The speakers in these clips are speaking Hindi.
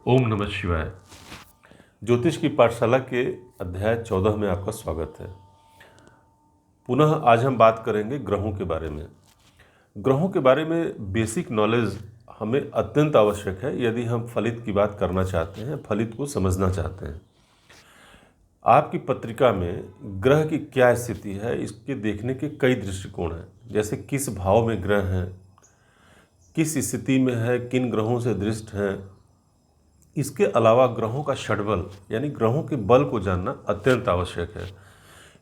ओम नमः शिवाय। ज्योतिष की पाठशाला के अध्याय 14 में आपका स्वागत है। पुनः आज हम बात करेंगे ग्रहों के बारे में। ग्रहों के बारे में बेसिक नॉलेज हमें अत्यंत आवश्यक है यदि हम फलित की बात करना चाहते हैं, फलित को समझना चाहते हैं। आपकी पत्रिका में ग्रह की क्या स्थिति है, इसके देखने के कई दृष्टिकोण हैं। जैसे किस भाव में ग्रह हैं, किस स्थिति में है, किन ग्रहों से दृष्ट हैं। इसके अलावा ग्रहों का षडबल यानी ग्रहों के बल को जानना अत्यंत आवश्यक है,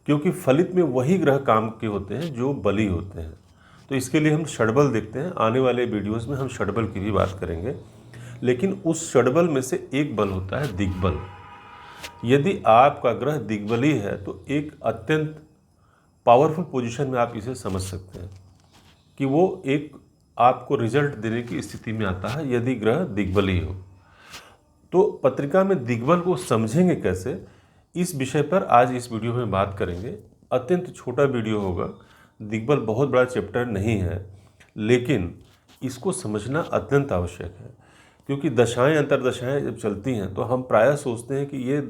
क्योंकि फलित में वही ग्रह काम के होते हैं जो बली होते हैं। तो इसके लिए हम षडबल देखते हैं। आने वाले वीडियोस में हम षडबल की भी बात करेंगे, लेकिन उस षडबल में से एक बल होता है दिग्बल। यदि आपका ग्रह दिग्बली है तो एक अत्यंत पावरफुल पोजीशन में आप इसे समझ सकते हैं कि वो एक आपको रिजल्ट देने की स्थिति में आता है यदि ग्रह दिग्बली हो। तो पत्रिका में दिग्बल को समझेंगे कैसे, इस विषय पर आज इस वीडियो में बात करेंगे। अत्यंत छोटा वीडियो होगा। दिग्बल बहुत बड़ा चैप्टर नहीं है, लेकिन इसको समझना अत्यंत आवश्यक है, क्योंकि दशाएं अंतर्दशाएं जब चलती हैं तो हम प्रायः सोचते हैं कि ये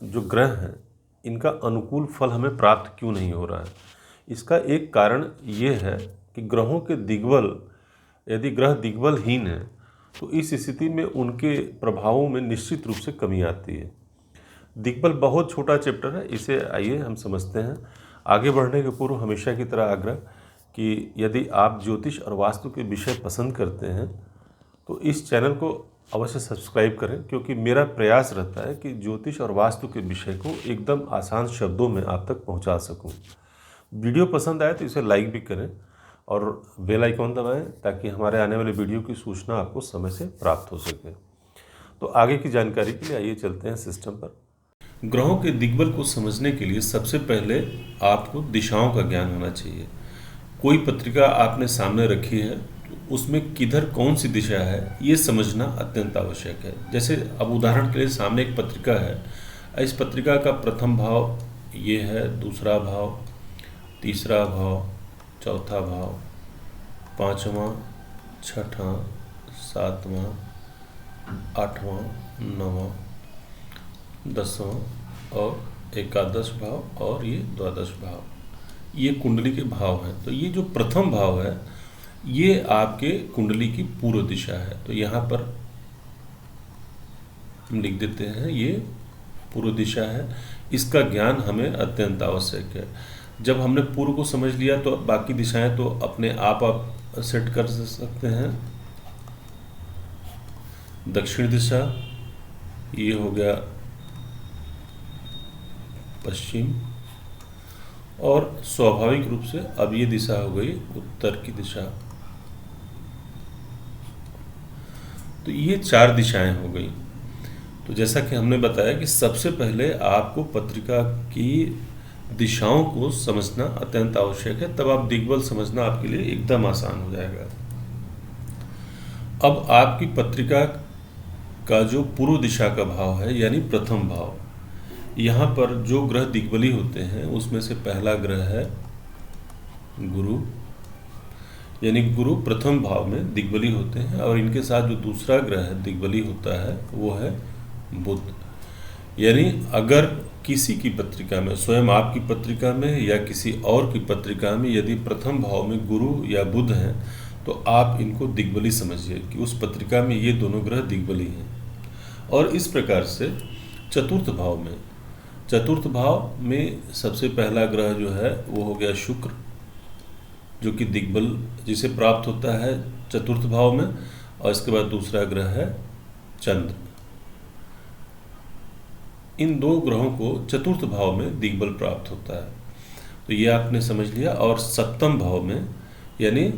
जो ग्रह हैं इनका अनुकूल फल हमें प्राप्त क्यों नहीं हो रहा है। इसका एक कारण ये है कि ग्रहों के दिग्बल, यदि ग्रह दिग्बलहीन है तो इस स्थिति में उनके प्रभावों में निश्चित रूप से कमी आती है। दिग्बल बहुत छोटा चैप्टर है, इसे आइए हम समझते हैं। आगे बढ़ने के पूर्व हमेशा की तरह आग्रह कि यदि आप ज्योतिष और वास्तु के विषय पसंद करते हैं तो इस चैनल को अवश्य सब्सक्राइब करें, क्योंकि मेरा प्रयास रहता है कि ज्योतिष और वास्तु के विषय को एकदम आसान शब्दों में आप तक पहुंचा सकूं। वीडियो पसंद आए तो इसे लाइक भी करें और बेल आइकॉन दबाएं, ताकि हमारे आने वाले वीडियो की सूचना आपको समय से प्राप्त हो सके। तो आगे की जानकारी के लिए आइए चलते हैं सिस्टम पर। ग्रहों के दिग्बल को समझने के लिए सबसे पहले आपको दिशाओं का ज्ञान होना चाहिए। कोई पत्रिका आपने सामने रखी है तो उसमें किधर कौन सी दिशा है ये समझना अत्यंत आवश्यक है। जैसे अब उदाहरण के लिए सामने एक पत्रिका है। इस पत्रिका का प्रथम भाव ये है, दूसरा भाव, तीसरा भाव, चौथा भाव, पाँचवां, छठवां, सातवां, आठवां, नौवां, दसवां और एकादश भाव और ये द्वादश भाव, ये कुंडली के भाव हैं। तो ये जो प्रथम भाव है ये आपके कुंडली की पूर्व दिशा है। तो यहाँ पर हम लिख देते हैं ये पूर्व दिशा है। इसका ज्ञान हमें अत्यंत आवश्यक है। जब हमने पूर्व को समझ लिया तो बाकी दिशाएं तो अपने आप सेट कर सकते हैं। दक्षिण दिशा ये हो गया पश्चिम, और स्वाभाविक रूप से अब ये दिशा हो गई उत्तर की दिशा। तो ये चार दिशाएं हो गई। तो जैसा कि हमने बताया कि सबसे पहले आपको पत्रिका की दिशाओं को समझना अत्यंत आवश्यक है, तब आप दिग्बल समझना आपके लिए एकदम आसान हो जाएगा। अब आपकी पत्रिका का जो पूर्व दिशा का भाव है यानी प्रथम भाव, यहाँ पर जो ग्रह दिग्बली होते हैं उसमें से पहला ग्रह है गुरु, यानी गुरु प्रथम भाव में दिग्बली होते हैं, और इनके साथ जो दूसरा ग्रह दिग्बली होता है वो है बुध। यानी अगर किसी की पत्रिका में, स्वयं आपकी पत्रिका में या किसी और की पत्रिका में यदि प्रथम भाव में गुरु या बुध हैं तो आप इनको दिग्बली समझिए कि उस पत्रिका में ये दोनों ग्रह दिग्बली हैं। और इस प्रकार से चतुर्थ भाव में सबसे पहला ग्रह जो है वो हो गया शुक्र, जो कि दिग्बल जिसे प्राप्त होता है चतुर्थ भाव में, और इसके बाद दूसरा ग्रह है चंद्र। इन दो ग्रहों को चतुर्थ भाव में दिग्बल प्राप्त होता है। तो ये आपने समझ लिया। और सप्तम भाव में यानी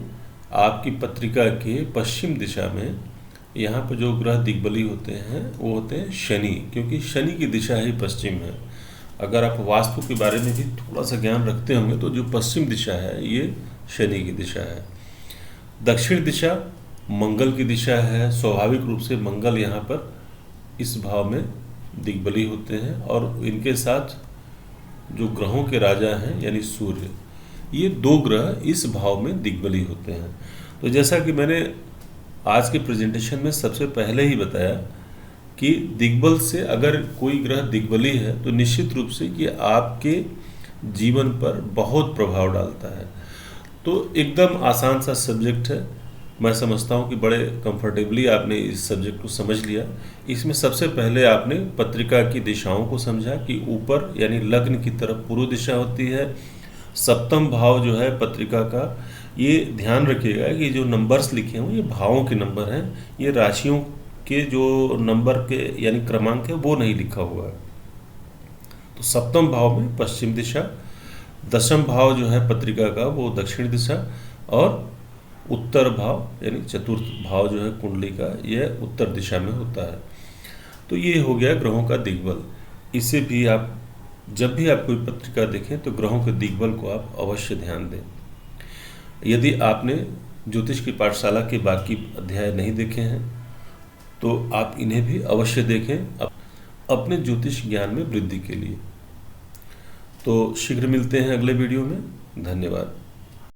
आपकी पत्रिका के पश्चिम दिशा में यहाँ पर जो ग्रह दिग्बली होते हैं वो होते हैं शनि, क्योंकि शनि की दिशा ही पश्चिम है। अगर आप वास्तु के बारे में भी थोड़ा सा ज्ञान रखते होंगे तो जो पश्चिम दिशा है ये शनि की दिशा है। दक्षिण दिशा मंगल की दिशा है। स्वाभाविक रूप से मंगल यहाँ पर इस भाव में दिग्बली होते हैं, और इनके साथ जो ग्रहों के राजा हैं यानी सूर्य, ये दो ग्रह इस भाव में दिग्बली होते हैं। तो जैसा कि मैंने आज के प्रेजेंटेशन में सबसे पहले ही बताया कि दिग्बल से अगर कोई ग्रह दिग्बली है तो निश्चित रूप से ये आपके जीवन पर बहुत प्रभाव डालता है। तो एकदम आसान सा सब्जेक्ट है, मैं समझता हूँ कि बड़े कंफर्टेबली आपने इस सब्जेक्ट को समझ लिया। इसमें सबसे पहले आपने पत्रिका की दिशाओं को समझा कि ऊपर यानी लग्न की तरफ पूर्व दिशा होती है। सप्तम भाव जो है पत्रिका का, ये ध्यान रखिएगा कि जो नंबर्स लिखे हुए ये भावों के नंबर हैं, ये राशियों के जो नंबर के यानी क्रमांक है वो नहीं लिखा हुआ है। तो सप्तम भाव में पश्चिम दिशा, दशम भाव जो है पत्रिका का वो दक्षिण दिशा, और उत्तर भाव यानी चतुर्थ भाव जो है कुंडली का यह उत्तर दिशा में होता है। तो ये हो गया ग्रहों का दिग्बल। इसे भी आप जब भी आप कोई पत्रिका देखें तो ग्रहों के दिग्बल को आप अवश्य ध्यान दें। यदि आपने ज्योतिष की पाठशाला के बाकी अध्याय नहीं देखे हैं तो आप इन्हें भी अवश्य देखें अपने ज्योतिष ज्ञान में वृद्धि के लिए। तो शीघ्र मिलते हैं अगले वीडियो में। धन्यवाद।